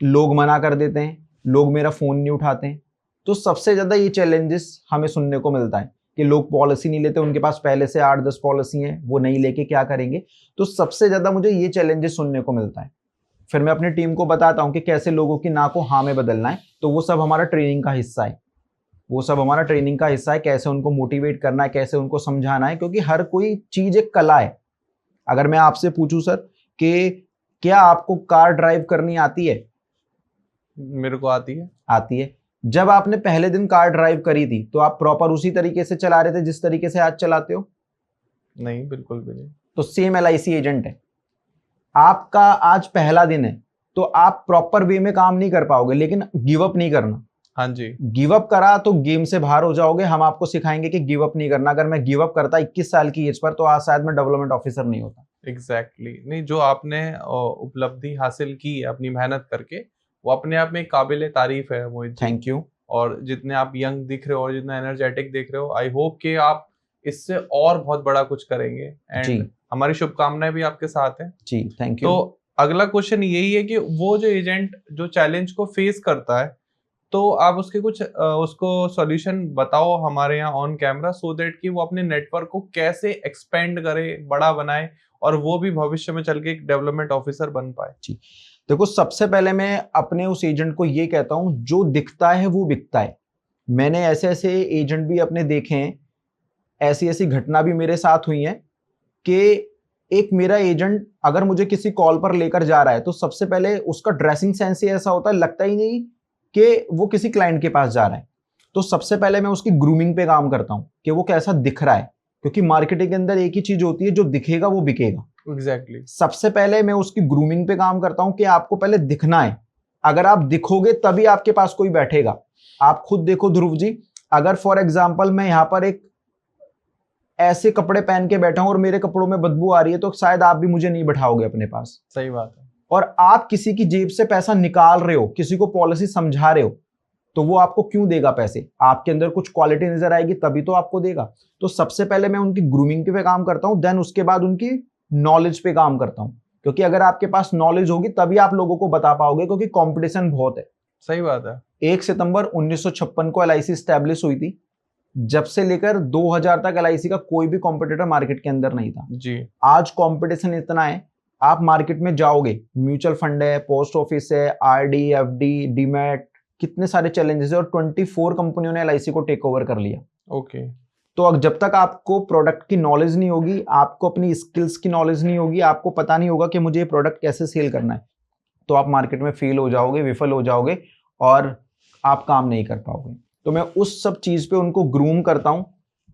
लोग मना कर देते हैं, लोग मेरा फोन नहीं उठाते हैं। तो सबसे ज्यादा ये चैलेंजेस हमें सुनने को मिलता है कि लोग पॉलिसी नहीं लेते, उनके पास पहले से 8-10 पॉलिसी हैं, वो नहीं लेके क्या करेंगे। तो सबसे ज्यादा मुझे ये चैलेंजेस सुनने को मिलता है। फिर मैं अपनी टीम को बताता हूँ कि कैसे लोगों की ना को हाँ में बदलना है। तो वो सब हमारा ट्रेनिंग का हिस्सा है, वो सब हमारा ट्रेनिंग का हिस्सा है, कैसे उनको मोटिवेट करना है, कैसे उनको समझाना है। क्योंकि हर कोई चीज एक कला है। अगर मैं आपसे पूछूं सर कि क्या आपको कार ड्राइव करनी आती है? मेरे को आती है। आती है। जब आपने पहले दिन कार ड्राइव करी थी तो आप प्रॉपर उसी तरीके से चला रहे थे जिस तरीके से आज चलाते हो? नहीं, बिल्कुल भी नहीं। तो सेम LIC एजेंट है। आपका आज पहला दिन है तो आप प्रॉपर वे में काम नहीं कर पाओगे, लेकिन गिव अप नहीं करना। हाँ जी। गिव अप करा तो गेम से बाहर हो जाओगे। हम आपको सिखाएंगे कि गिव अप नहीं करना। अगर मैं गिव अप करता 21 साल की एज पर तो आज शायद मैं डेवलपमेंट ऑफिसर नहीं होता। एग्जैक्टली। नहीं, जो आपने उपलब्धि हासिल की है अपनी मेहनत करके, वो अपने आप में काबिल तारीफ है मोहित जी। Thank you. और जितने आप यंग दिख रहे हो और जितना एनर्जेटिक दिख रहे हो, आई होप कि आप इससे और बहुत बड़ा कुछ करेंगे। एंड हमारी शुभकामनाएं भी आपके साथ हैं जी। Thank you. तो अगला क्वेश्चन यही है कि वो जो एजेंट जो चैलेंज को फेस करता है, तो आप उसके कुछ उसको सॉल्यूशन बताओ हमारे यहाँ ऑन कैमरा, सो दैट कि वो अपने नेटवर्क को कैसे एक्सपेंड करे, बड़ा बनाए, और वो भी भविष्य में चल के एक डेवलपमेंट ऑफिसर बन पाए। जी, देखो, सबसे पहले मैं अपने उस एजेंट को ये कहता हूं, जो दिखता है वो बिकता है। मैंने ऐसे ऐसे एजेंट भी अपने देखे हैं, ऐसी ऐसी घटना भी मेरे साथ हुई है कि एक मेरा एजेंट अगर मुझे किसी कॉल पर लेकर जा रहा है तो सबसे पहले उसका ड्रेसिंग सेंस ही ऐसा होता है, लगता ही नहीं कि वो किसी क्लाइंट के पास जा रहा है। तो सबसे पहले मैं उसकी ग्रूमिंग पे काम करता हूँ कि वो कैसा दिख रहा है, क्योंकि मार्केटिंग के अंदर एक ही चीज होती है, जो दिखेगा वो बिकेगा। एग्जैक्टली। सबसे पहले मैं उसकी ग्रूमिंग पे काम करता हूँ कि आपको पहले दिखना है। अगर आप दिखोगे तभी आपके पास कोई बैठेगा। आप खुद देखो ध्रुव जी, अगर फॉर एग्जाम्पल मैं यहाँ पर एक ऐसे कपड़े पहन के बैठा हूं और मेरे कपड़ों में बदबू आ रही है, तो शायद आप भी मुझे नहीं बैठाओगे अपने पास। सही बात है। और आप किसी की जेब से पैसा निकाल रहे हो, किसी को पॉलिसी समझा रहे हो, तो वो आपको क्यों देगा पैसे? आपके अंदर कुछ क्वालिटी नजर आएगी तभी तो आपको देगा। तो सबसे पहले मैं उनकी ग्रूमिंग पे काम करता हूं, देन उसके बाद उनकी नॉलेज पे काम करता हूं, क्योंकि अगर आपके पास नॉलेज होगी तभी आप लोगों को बता पाओगे, क्योंकि कंपटीशन बहुत है। सही बात है। 1 सितंबर 1956 को एलआईसी स्टैब्लिश हुई थी। जब से लेकर 2000 तक एलआईसी का कोई भी कॉम्पिटिटर मार्केट के अंदर नहीं था जी। आज कंपटीशन इतना है, आप मार्केट में जाओगे, म्यूचुअल फंड है, पोस्ट ऑफिस है, आरडी, एफडी, डीमैट, कितने सारे चैलेंजेस है, और 24 कंपनियों ने एलआईसी को टेक ओवर कर लिया। ओके। तो अब जब तक आपको प्रोडक्ट की नॉलेज नहीं होगी, आपको अपनी स्किल्स की नॉलेज नहीं होगी, आपको पता नहीं होगा कि मुझे ये प्रोडक्ट कैसे सेल करना है, तो आप मार्केट में फेल हो जाओगे, विफल हो जाओगे और आप काम नहीं कर पाओगे। तो मैं उस सब चीज पे उनको ग्रूम करता हूं,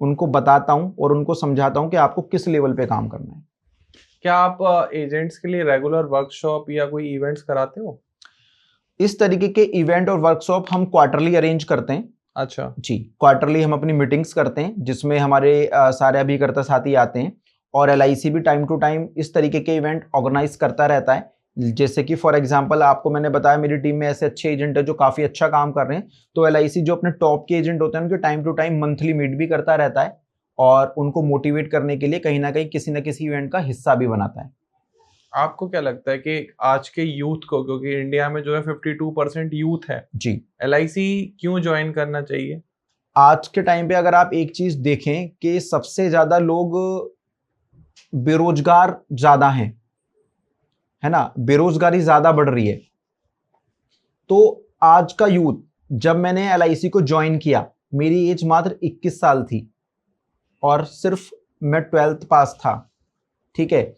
उनको बताता हूं और उनको समझाता हूं कि आपको किस लेवल पे काम करना है। क्या आप एजेंट्स के लिए रेगुलर वर्कशॉप या कोई इवेंट्स कराते हो? इस तरीके के इवेंट और वर्कशॉप हम क्वार्टरली अरेंज करते हैं। अच्छा जी, क्वार्टरली हम अपनी मीटिंग्स करते हैं, जिसमें हमारे सारे अभिकर्ता साथी आते हैं, और एलआईसी भी टाइम टू टाइम इस तरीके के इवेंट ऑर्गेनाइज करता रहता है। जैसे कि फॉर एग्जांपल आपको मैंने बताया, मेरी टीम में ऐसे अच्छे एजेंट है जो काफी अच्छा काम कर रहे हैं, तो एलआईसी जो अपने टॉप के एजेंट होते हैं उनके time to time monthly meet भी करता रहता है, और उनको मोटिवेट करने के लिए कहीं ना कहीं किसी न किसी इवेंट का हिस्सा भी बनाता है। आपको क्या लगता है कि आज के यूथ को, क्योंकि इंडिया में जो है 52% यूथ है जी, एलआईसी क्यों ज्वाइन करना चाहिए? आज के टाइम पे अगर आप एक चीज देखें कि सबसे ज्यादा लोग बेरोजगार ज्यादा हैं, है ना, बेरोजगारी ज्यादा बढ़ रही है। तो आज का यूथ, जब मैंने एलआईसी को ज्वाइन किया, मेरी एज मात्र 21 साल थी और सिर्फ मैं 12th पास था। ठीक है,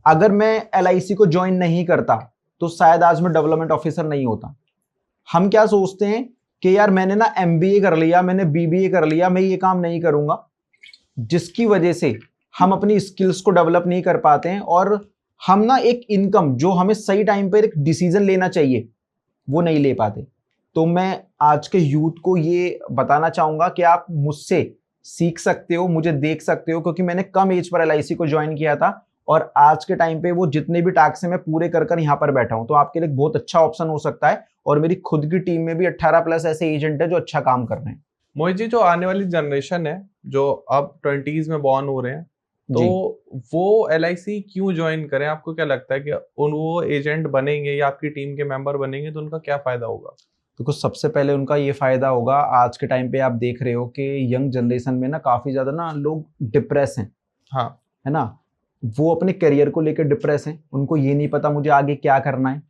अगर मैं एलआईसी को ज्वाइन नहीं करता तो शायद आज मैं डेवलपमेंट ऑफिसर नहीं होता। हम क्या सोचते हैं कि यार मैंने ना एमबीए कर लिया, मैंने बीबीए कर लिया, मैं ये काम नहीं करूंगा, जिसकी वजह से हम अपनी स्किल्स को डेवलप नहीं कर पाते हैं, और हम ना एक इनकम जो हमें सही टाइम पर एक डिसीजन लेना चाहिए वो नहीं ले पाते। तो मैं आज के यूथ को ये बताना चाहूंगा कि आप मुझसे सीख सकते हो, मुझे देख सकते हो, क्योंकि मैंने कम एज पर एलआईसी को ज्वाइन किया था और आज के टाइम पे वो जितने भी टास्क हैं मैं पूरे कर कर यहाँ पर बैठा हूं। तो आपके लिए बहुत अच्छा ऑप्शन हो सकता है, और मेरी खुद की टीम में भी 18+ ऐसे एजेंट है जो अच्छा काम कर रहे हैं। मोहित जी, जो आने वाली जनरेशन है जो अब 20s में बॉर्न हो रहे हैं, तो वो एलआईसी क्यों ज्वाइन करें? आपको क्या लगता है कि वो एजेंट बनेंगे या आपकी टीम के मेंबर बनेंगे तो उनका क्या फायदा होगा? देखो, सबसे पहले उनका ये फायदा होगा, आज के टाइम पे आप देख रहे हो कि यंग जनरेशन में ना काफी ज्यादा ना लोग डिप्रेस हैं। हाँ, है ना, वो अपने करियर को लेकर डिप्रेस हैं, उनको ये नहीं पता मुझे आगे क्या करना है।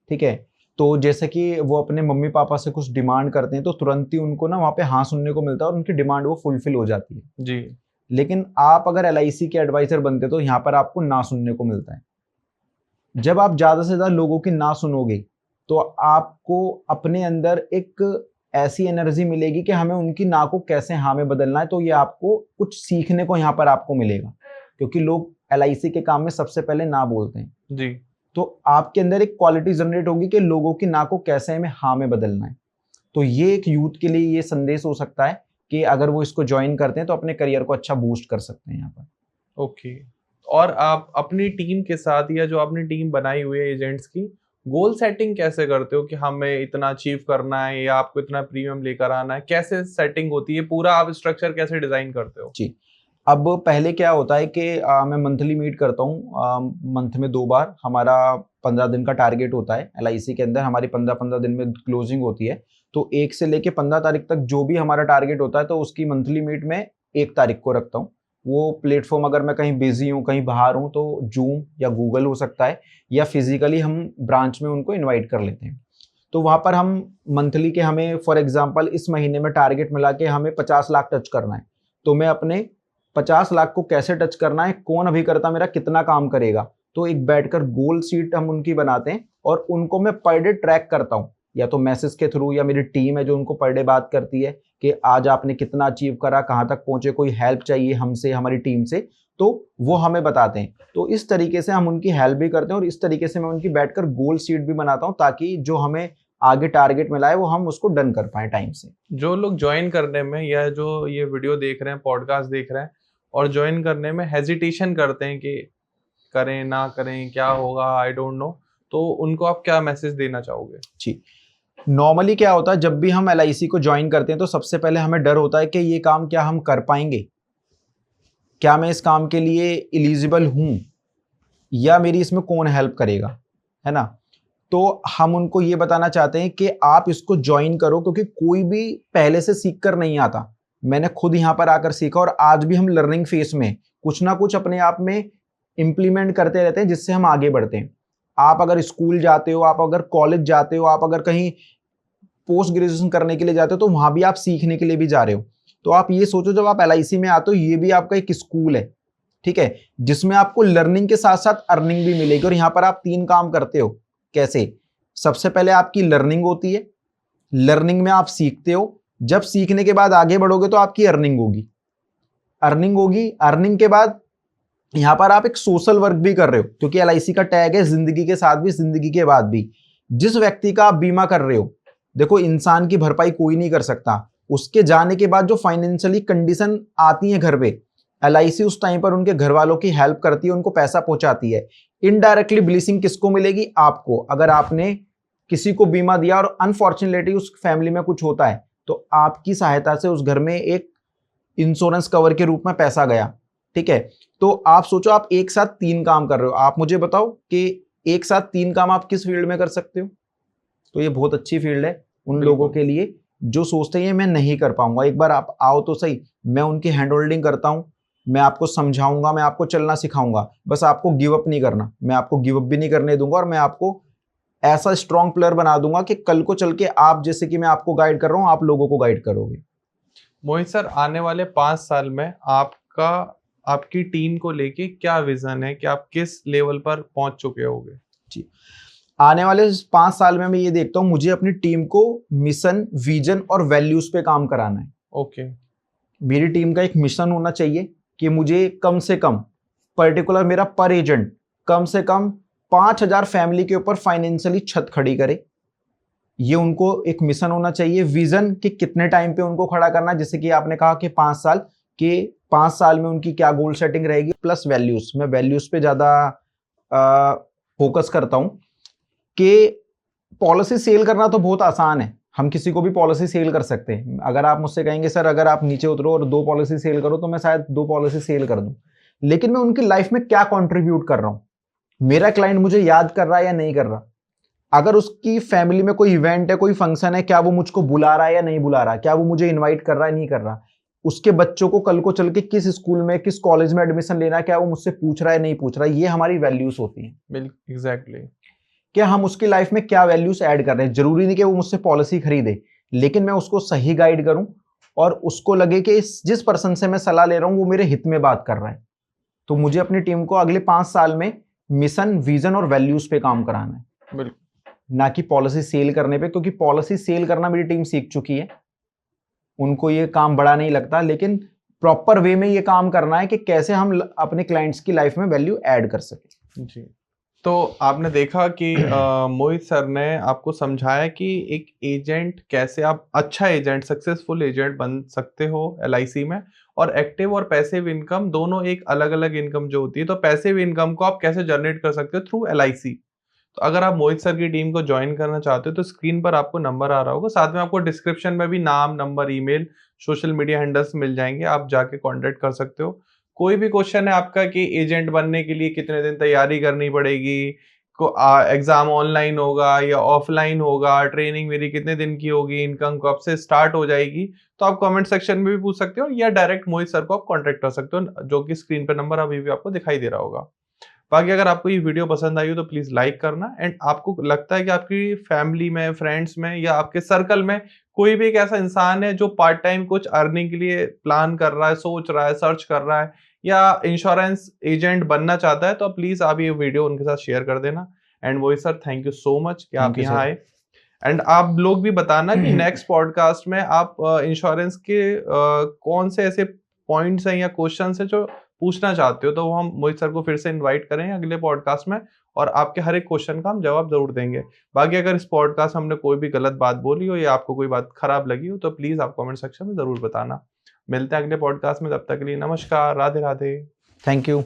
ठीक है, तो जैसे कि वो अपने मम्मी पापा से कुछ डिमांड करते हैं तो तुरंत ही उनको ना वहाँ पे हाँ सुनने को मिलता है और उनकी डिमांड वो फुलफिल हो जाती है। जी। लेकिन आप अगर एलआईसी के एडवाइजर बनते तो यहाँ पर आपको ना सुनने को मिलता है। जब आप ज्यादा से ज्यादा लोगों की ना सुनोगे तो आपको अपने अंदर एक ऐसी एनर्जी मिलेगी कि हमें उनकी ना को कैसे हाँ में बदलना है। तो ये आपको कुछ सीखने को यहाँ पर आपको मिलेगा, क्योंकि लोग एलआईसी के काम में सबसे पहले ना बोलते हैं। जी। तो आपके अंदर एक क्वालिटी जनरेट होगी कि लोगों की ना को कैसे हमें हाँ में बदलना है। तो ये एक यूथ के लिए ये संदेश हो सकता है कि अगर वो इसको ज्वाइन करते हैं तो अपने करियर को अच्छा बूस्ट कर सकते हैं यहाँ पर। ओके। और आप अपनी टीम के साथ या जो आपने टीम बनाई हुई है एजेंट्स की, गोल सेटिंग कैसे करते हो कि हमें इतना अचीव करना है या आपको इतना प्रीमियम लेकर आना है? कैसे सेटिंग होती है? पूरा आप स्ट्रक्चर कैसे डिजाइन करते हो? जी, अब पहले क्या होता है कि मैं मंथली मीट करता हूँ, मंथ में 2 बार। हमारा 15 दिन का टारगेट होता है एलआईसी के अंदर, हमारी 15-15 दिन में क्लोजिंग होती है। तो 1 से लेके 15 तारीख तक जो भी हमारा टारगेट होता है तो उसकी मंथली मीट में 1 तारीख को रखता हूँ। वो प्लेटफॉर्म अगर मैं कहीं बिजी हूँ, कहीं बाहर हूँ, तो जूम या गूगल हो सकता है, या फिजिकली हम ब्रांच में उनको इन्वाइट कर लेते हैं। तो वहाँ पर हम मंथली के, हमें फॉर एग्जाम्पल इस महीने में टारगेट मिला कि हमें 50 लाख टच करना है, तो मैं अपने 50 लाख को कैसे टच करना है, कौन अभिकर्ता मेरा कितना काम करेगा, तो एक बैठकर गोल शीट हम उनकी बनाते हैं और उनको मैं पर डे ट्रैक करता हूँ या तो मैसेज के थ्रू, या मेरी टीम है जो उनको पर डे बात करती है कि आज आपने कितना अचीव करा, कहाँ तक पहुंचे, कोई हेल्प चाहिए हमसे, हमारी टीम से, तो वो हमें बताते हैं। तो इस तरीके से हम उनकी हेल्प भी करते हैं और इस तरीके से मैं उनकी बैठकर गोल शीट भी बनाता हूँ, ताकि जो हमें आगे टारगेट मिला है वो हम उसको डन कर पाए टाइम से। जो लोग ज्वाइन करने में या जो ये वीडियो देख रहे हैं, पॉडकास्ट देख रहे हैं और ज्वाइन करने में हेजिटेशन करते हैं कि करें ना करें, क्या होगा, आई डोंट नो, तो उनको आप क्या मैसेज देना चाहोगे? जी, नॉर्मली क्या होता है, जब भी हम LIC को ज्वाइन करते हैं तो सबसे पहले हमें डर होता है कि ये काम क्या हम कर पाएंगे, क्या मैं इस काम के लिए एलिजिबल हूं, या मेरी इसमें कौन हेल्प करेगा, है ना। तो हम उनको ये बताना चाहते हैं कि आप इसको ज्वाइन करो, क्योंकि कोई भी पहले से सीख कर नहीं आता। मैंने खुद यहाँ पर आकर सीखा और आज भी हम लर्निंग फेज में कुछ ना कुछ अपने आप में इंप्लीमेंट करते रहते हैं, जिससे हम आगे बढ़ते हैं। आप अगर स्कूल जाते हो, आप अगर कॉलेज जाते हो, आप अगर कहीं पोस्ट ग्रेजुएशन करने के लिए जाते हो, तो वहां भी आप सीखने के लिए भी जा रहे हो। तो आप ये सोचो, जब आप LIC में आते हो, ये भी आपका एक स्कूल है, ठीक है, जिसमें आपको लर्निंग के साथ साथ अर्निंग भी मिलेगी। और यहाँ पर आप 3 काम करते हो। कैसे? सबसे पहले आपकी लर्निंग होती है, लर्निंग में आप सीखते हो, जब सीखने के बाद आगे बढ़ोगे तो आपकी अर्निंग होगी, अर्निंग के बाद यहां पर आप एक सोशल वर्क भी कर रहे हो, क्योंकि LIC का टैग है जिंदगी के साथ भी, जिंदगी के बाद भी। जिस व्यक्ति का आप बीमा कर रहे हो, देखो इंसान की भरपाई कोई नहीं कर सकता, उसके जाने के बाद जो फाइनेंशियली कंडीशन आती है घर पे, LIC उस टाइम पर उनके घर वालों की हेल्प करती है, उनको पैसा पहुंचाती है। इनडायरेक्टली ब्लेसिंग किसको मिलेगी? आपको। अगर आपने किसी को बीमा दिया और अनफॉर्चुनेटली उस फैमिली में कुछ होता है, तो आपकी सहायता से उस घर में एक इंश्योरेंस कवर के रूप में पैसा गया, ठीक है। तो आप सोचो, आप एक साथ 3 काम कर रहे हो। आप मुझे बताओ कि एक साथ 3 काम आप किस फील्ड में कर सकते हो? तो ये बहुत अच्छी फील्ड है उन लोगों के लिए जो सोचते हैं मैं नहीं कर पाऊंगा। एक बार आप आओ तो सही, मैं उनकी हैंड होल्डिंग करता हूं, मैं आपको समझाऊंगा, मैं आपको चलना सिखाऊंगा। बस आपको गिव अप नहीं करना, मैं आपको गिव अप भी नहीं करने दूंगा, और मैं आपको ऐसा स्ट्रॉन्ग प्लेयर बना दूंगा कि कल को चल के आप, जैसे कि मैं आपको गाइड कर रहा हूं, आप लोगों को गाइड करोगे। मोहित सर, आने वाले 5 साल में आपकी टीम को लेके क्या विजन है कि आप किस लेवल पर पहुंच चुके होगे? जी, आने वाले 5 साल में मैं ये देखता हूं, मुझे अपनी टीम को मिशन, विजन और वैल्यूज पे काम कराना है। ओके। मेरी टीम का एक मिशन होना चाहिए कि मुझे कम से कम, पर्टिकुलर मेरा पर एजेंट कम से कम 5,000 फैमिली के ऊपर फाइनेंशियली छत खड़ी करे। ये उनको एक मिशन होना चाहिए। विजन कि कितने टाइम पे उनको खड़ा करना, जैसे कि आपने कहा कि 5 साल, के 5 साल में उनकी क्या गोल सेटिंग रहेगी, प्लस वैल्यूज। मैं वैल्यूज पे ज्यादा फोकस करता हूं कि पॉलिसी सेल करना तो बहुत आसान है, हम किसी को भी पॉलिसी सेल कर सकते हैं। अगर आप मुझसे कहेंगे सर अगर आप नीचे उतरो और 2 पॉलिसी सेल करो, तो मैं शायद 2 पॉलिसी सेल कर दूं, लेकिन मैं उनकी लाइफ में क्या कंट्रीब्यूट कर रहा हूं, मेरा क्लाइंट मुझे याद कर रहा है या नहीं कर रहा, अगर उसकी फैमिली में कोई इवेंट है, कोई फंक्शन है, क्या वो मुझको बुला रहा है या नहीं बुला रहा, क्या वो मुझे इन्वाइट कर रहा है नहीं कर रहा, उसके बच्चों को कल को चल के किस स्कूल में, किस कॉलेज में एडमिशन लेना है, क्या वो मुझसे पूछ रहा है नहीं पूछ रहा है। ये हमारी वैल्यूज होती हैं। बिल्कुल, एग्जैक्टली। क्या हम उसकी लाइफ में क्या वैल्यूज ऐड कर रहे हैं। जरूरी नहीं कि वो मुझसे पॉलिसी खरीदे, लेकिन मैं उसको सही गाइड करूं और उसको लगे कि जिस पर्सन से मैं सलाह ले रहा हूं वो मेरे हित में बात कर रहा है। तो मुझे अपनी टीम को अगले 5 साल में मिशन, विजन और वैल्यूज पे काम कराना है, बिल्कुल, ना कि पॉलिसी सेल करने पे, क्योंकि पॉलिसी सेल करना मेरी टीम सीख चुकी है, उनको ये काम बड़ा नहीं लगता। लेकिन प्रॉपर वे में ये काम करना है कि कैसे हम अपने क्लाइंट्स की लाइफ में वैल्यू ऐड कर सके। जी। तो आपने देखा कि मोहित सर ने आपको समझाया कि एक एजेंट कैसे आप अच्छा एजेंट, सक्सेसफुल एजेंट बन सकते हो LIC में, और एक्टिव और पैसिव इनकम दोनों एक अलग अलग इनकम जो होती है, तो पैसिव इनकम को आप कैसे जनरेट कर सकते हो थ्रू LIC। तो अगर आप मोहित सर की टीम को ज्वाइन करना चाहते हो तो स्क्रीन पर आपको नंबर आ रहा होगा, साथ में आपको डिस्क्रिप्शन में भी नाम, number, email, social media handles मिल जाएंगे, आप जाके कांटेक्ट कर सकते हो। कोई भी क्वेश्चन है आपका कि एजेंट बनने के लिए कितने दिन तैयारी करनी पड़ेगी, एग्जाम ऑनलाइन होगा या ऑफलाइन होगा, ट्रेनिंग मेरी कितने दिन की होगी, इनकम कब से स्टार्ट हो जाएगी, तो आप कमेंट सेक्शन में भी पूछ सकते हो या डायरेक्ट मोहित सर को आप कांटेक्ट कर सकते हो, जो कि स्क्रीन पर नंबर अभी भी आपको दिखाई दे रहा होगा। बाकी अगर आपको ये वीडियो पसंद आई हो तो प्लीज लाइक करना, एंड आपको लगता है कि आपकी फैमिली में, फ्रेंड्स में या आपके सर्कल में कोई भी एक ऐसा इंसान है जो पार्ट टाइम कुछ अर्निंग के लिए प्लान कर रहा है, सोच रहा है, सर्च कर रहा है या इंश्योरेंस एजेंट बनना चाहता है, तो प्लीज आप ये वीडियो उनके साथ शेयर कर देना। एंड वही sir, thank you so much कि आप यहाँ आए। एंड आप लोग भी बताना कि नेक्स्ट पॉडकास्ट में आप इंश्योरेंस के कौन से ऐसे पॉइंट्स हैं या क्वेश्चंस हैं जो पूछना चाहते हो, तो वो हम मोहित सर को फिर से इनवाइट करें अगले पॉडकास्ट में, और आपके हर एक क्वेश्चन का हम जवाब जरूर देंगे। बाकी अगर इस पॉडकास्ट में हमने कोई भी गलत बात बोली हो या आपको कोई बात खराब लगी हो तो प्लीज आप कमेंट सेक्शन में जरूर बताना। मिलते हैं अगले पॉडकास्ट में, तब तक के लिए नमस्कार, राधे राधे। Thank you.